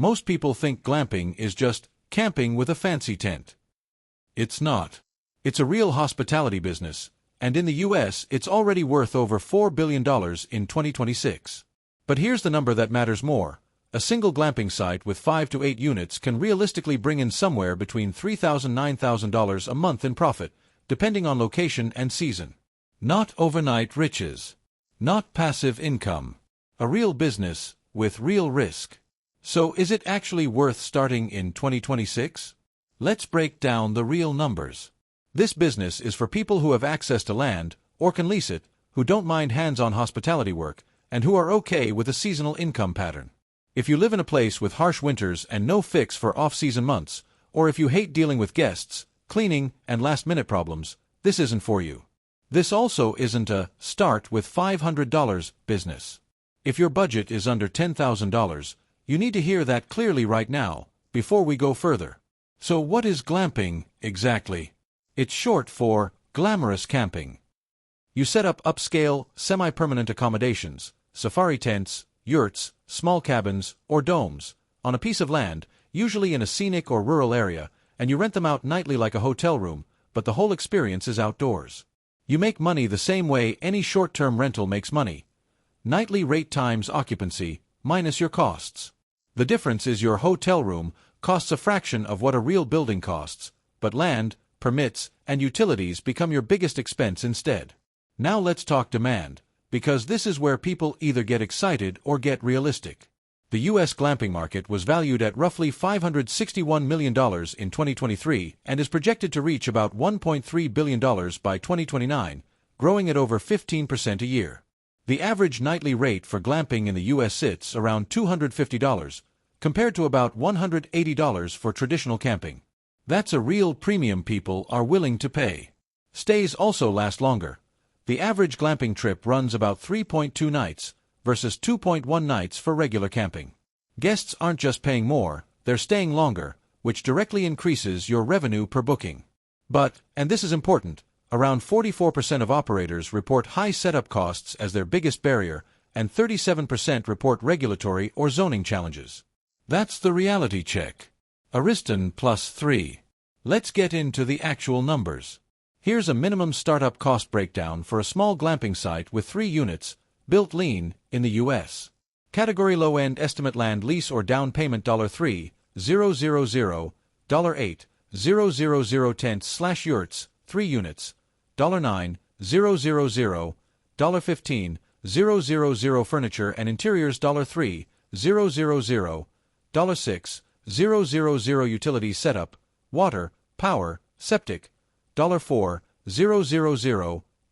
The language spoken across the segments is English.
Most people think glamping is just camping with a fancy tent. It's not. It's a real hospitality business, and in the US it's already worth over $4 billion in 2026. But here's the number that matters more. A single glamping site with 5 to 8 units can realistically bring in somewhere between $3,000 and $9,000 a month in profit, depending on location and season. Not overnight riches. Not passive income. A real business with real risk. So is it actually worth starting in 2026? Let's break down the real numbers. This business is for people who have access to land, or can lease it, who don't mind hands-on hospitality work, and who are okay with a seasonal income pattern. If you live in a place with harsh winters and no fix for off-season months, or if you hate dealing with guests, cleaning, and last-minute problems, this isn't for you. This also isn't a start with $500 business. If your budget is under $10,000, you need to hear that clearly right now, before we go further. So what is glamping, exactly? It's short for glamorous camping. You set up upscale, semi-permanent accommodations, safari tents, yurts, small cabins, or domes, on a piece of land, usually in a scenic or rural area, and you rent them out nightly like a hotel room, but the whole experience is outdoors. You make money the same way any short-term rental makes money. Nightly rate times occupancy, minus your costs. The difference is your hotel room costs a fraction of what a real building costs, but land, permits, and utilities become your biggest expense instead. Now let's talk demand, because this is where people either get excited or get realistic. The U.S. glamping market was valued at roughly $561 million in 2023 and is projected to reach about $1.3 billion by 2029, growing at over 15% a year. The average nightly rate for glamping in the U.S. sits around $250, compared to about $180 for traditional camping. That's a real premium people are willing to pay. Stays also last longer. The average glamping trip runs about 3.2 nights, versus 2.1 nights for regular camping. Guests aren't just paying more, they're staying longer, which directly increases your revenue per booking. But, and this is important, around 44% of operators report high setup costs as their biggest barrier, and 37% report regulatory or zoning challenges. That's the reality check. Ariston +3. Let's get into the actual numbers. Here's a minimum startup cost breakdown for a small glamping site with 3 units, built lean, in the U.S. Category low-end estimate land lease or down payment $3,000, $8,000 tents/yurts, 3 units, $9,000, $15,000 furniture and interiors $3,000, $6,000 utilities setup, water, power, septic, $4,000,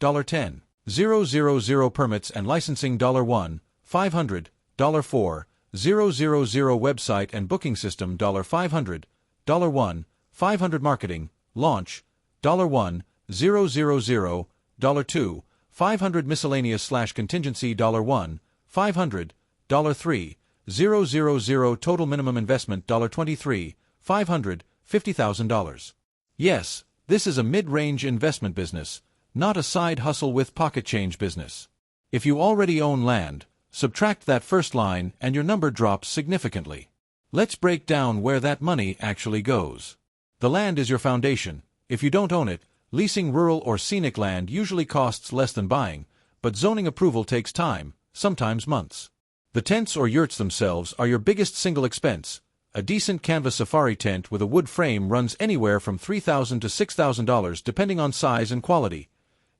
$10,000 permits and licensing $1,500, $4,000 website and booking system $500, $1,500 marketing, launch, $1,000, $2,500 miscellaneous/contingency $1,500, $3,000 total minimum investment $23,500, $50,000. Yes, this is a mid-range investment business, not a side hustle with pocket change business. If you already own land, subtract that first line and your number drops significantly. Let's break down where that money actually goes. The land is your foundation. If you don't own it, leasing rural or scenic land usually costs less than buying, but zoning approval takes time, sometimes months. The tents or yurts themselves are your biggest single expense. A decent canvas safari tent with a wood frame runs anywhere from $3,000 to $6,000 depending on size and quality.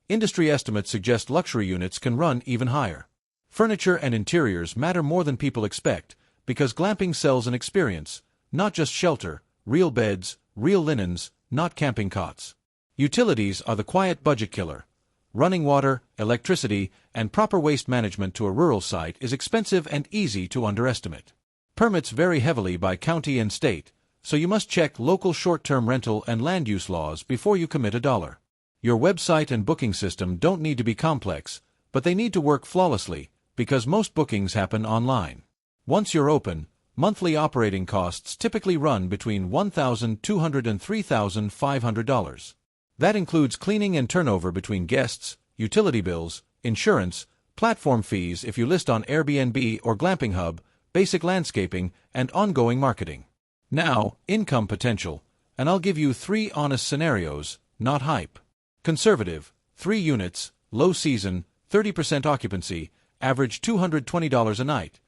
Industry estimates suggest luxury units can run even higher. Furniture and interiors matter more than people expect, because glamping sells an experience, not just shelter, real beds, real linens, not camping cots. Utilities are the quiet budget killer. Running water, electricity, and proper waste management to a rural site is expensive and easy to underestimate. Permits vary heavily by county and state, so you must check local short-term rental and land use laws before you commit a dollar. Your website and booking system don't need to be complex, but they need to work flawlessly, because most bookings happen online. Once you're open, monthly operating costs typically run between $1,200 and $3,500. That includes cleaning and turnover between guests, utility bills, insurance, platform fees if you list on Airbnb or Glamping Hub, basic landscaping, and ongoing marketing. Now, income potential, and I'll give you 3 honest scenarios, not hype. Conservative, 3 units, low season, 30% occupancy, average $220 a night.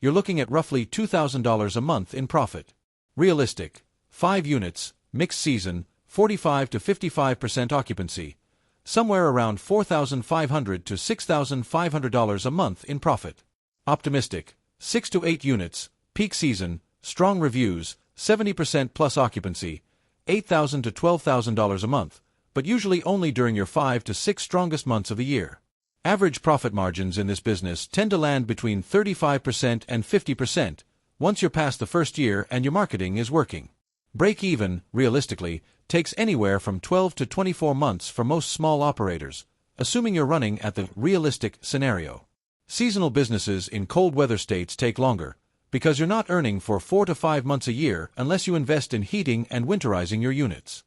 You're looking at roughly $2,000 a month in profit. Realistic, 5 units, mixed season, 45 to 55% occupancy, somewhere around $4,500 to $6,500 a month in profit. Optimistic, 6 to 8 units, peak season, strong reviews, 70% plus occupancy, $8,000 to $12,000 a month, but usually only during your 5 to 6 strongest months of the year. Average profit margins in this business tend to land between 35% and 50% once you're past the first year and your marketing is working. Break even, realistically, takes anywhere from 12 to 24 months for most small operators, assuming you're running at the realistic scenario. Seasonal businesses in cold weather states take longer, because you're not earning for 4 to 5 months a year unless you invest in heating and winterizing your units.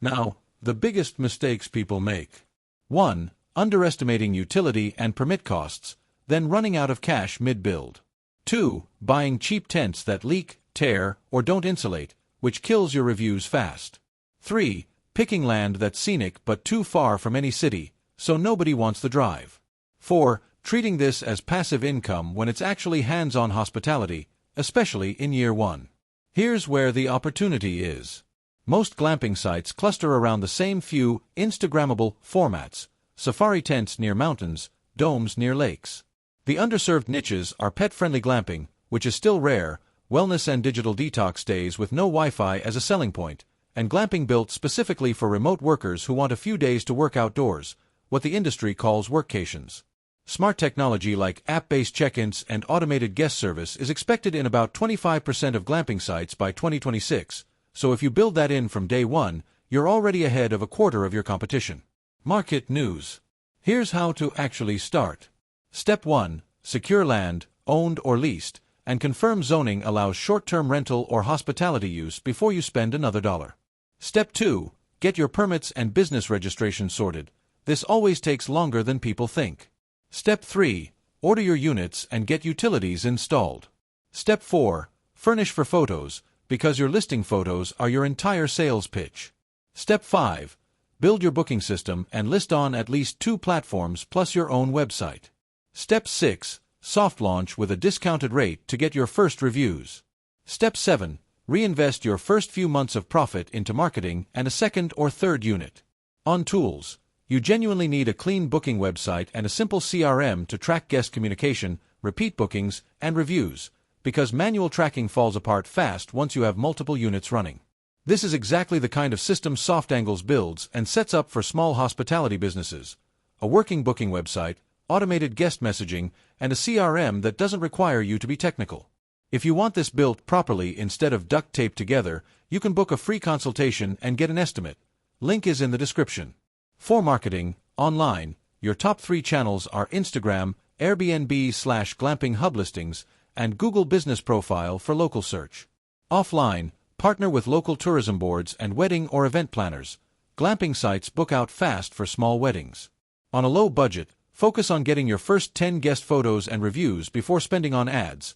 Now, the biggest mistakes people make. 1. Underestimating utility and permit costs, then running out of cash mid-build. 2. Buying cheap tents that leak, tear, or don't insulate, which kills your reviews fast. 3. Picking land that's scenic but too far from any city, so nobody wants the drive. 4. Treating this as passive income when it's actually hands-on hospitality, especially in year 1. Here's where the opportunity is. Most glamping sites cluster around the same few Instagrammable formats: safari tents near mountains, domes near lakes. The underserved niches are pet-friendly glamping, which is still rare, wellness and digital detox stays with no Wi-Fi as a selling point, and glamping built specifically for remote workers who want a few days to work outdoors, what the industry calls workcations. Smart technology like app-based check-ins and automated guest service is expected in about 25% of glamping sites by 2026, so if you build that in from day one, you're already ahead of a quarter of your competition. Market news. Here's how to actually start. Step 1. Secure land, owned or leased, and confirm zoning allows short-term rental or hospitality use before you spend another dollar. Step 2. Get your permits and business registration sorted. This always takes longer than people think. Step 3. Order your units and get utilities installed. Step 4. Furnish for photos, because your listing photos are your entire sales pitch. Step 5. Build your booking system and list on at least 2 platforms plus your own website. Step 6. Soft launch with a discounted rate to get your first reviews. Step 7. Reinvest your first few months of profit into marketing and a second or third unit. On tools. You genuinely need a clean booking website and a simple CRM to track guest communication, repeat bookings, and reviews, because manual tracking falls apart fast once you have multiple units running. This is exactly the kind of system SoftAngles builds and sets up for small hospitality businesses. A working booking website, automated guest messaging, and a CRM that doesn't require you to be technical. If you want this built properly instead of duct taped together, you can book a free consultation and get an estimate. Link is in the description. For marketing, online, your top 3 channels are Instagram, Airbnb/glamping hub listings, and Google Business Profile for local search. Offline, partner with local tourism boards and wedding or event planners. Glamping sites book out fast for small weddings. On a low budget, focus on getting your first 10 guest photos and reviews before spending on ads.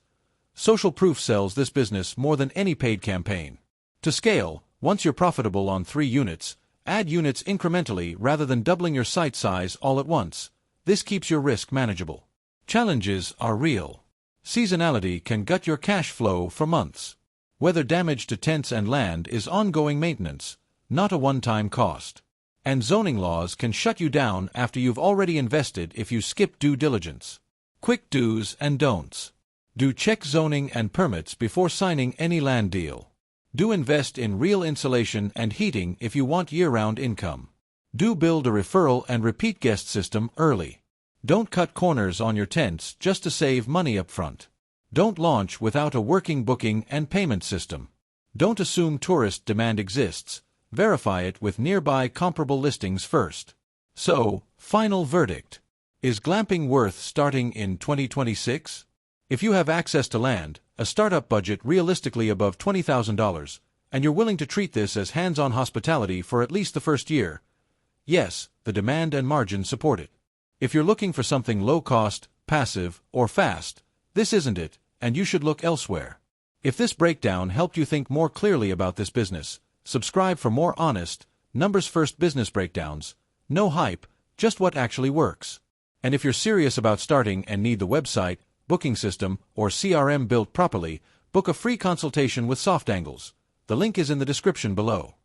Social proof sells this business more than any paid campaign. To scale, once you're profitable on 3 units, add units incrementally rather than doubling your site size all at once. This keeps your risk manageable. Challenges are real. Seasonality can gut your cash flow for months. Weather damage to tents and land is ongoing maintenance, not a one-time cost. And zoning laws can shut you down after you've already invested if you skip due diligence. Quick do's and don'ts. Do check zoning and permits before signing any land deal. Do invest in real insulation and heating if you want year-round income. Do build a referral and repeat guest system early. Don't cut corners on your tents just to save money up front. Don't launch without a working booking and payment system. Don't assume tourist demand exists. Verify it with nearby comparable listings first. So, final verdict. Is glamping worth starting in 2026? If you have access to land, a startup budget realistically above $20,000, and you're willing to treat this as hands-on hospitality for at least the first year, yes, the demand and margin support it. If you're looking for something low-cost, passive, or fast, this isn't it, and you should look elsewhere. If this breakdown helped you think more clearly about this business, subscribe for more honest, numbers-first business breakdowns. No hype, just what actually works. And if you're serious about starting and need the website, booking system, or CRM built properly, book a free consultation with Soft Angles. The link is in the description below.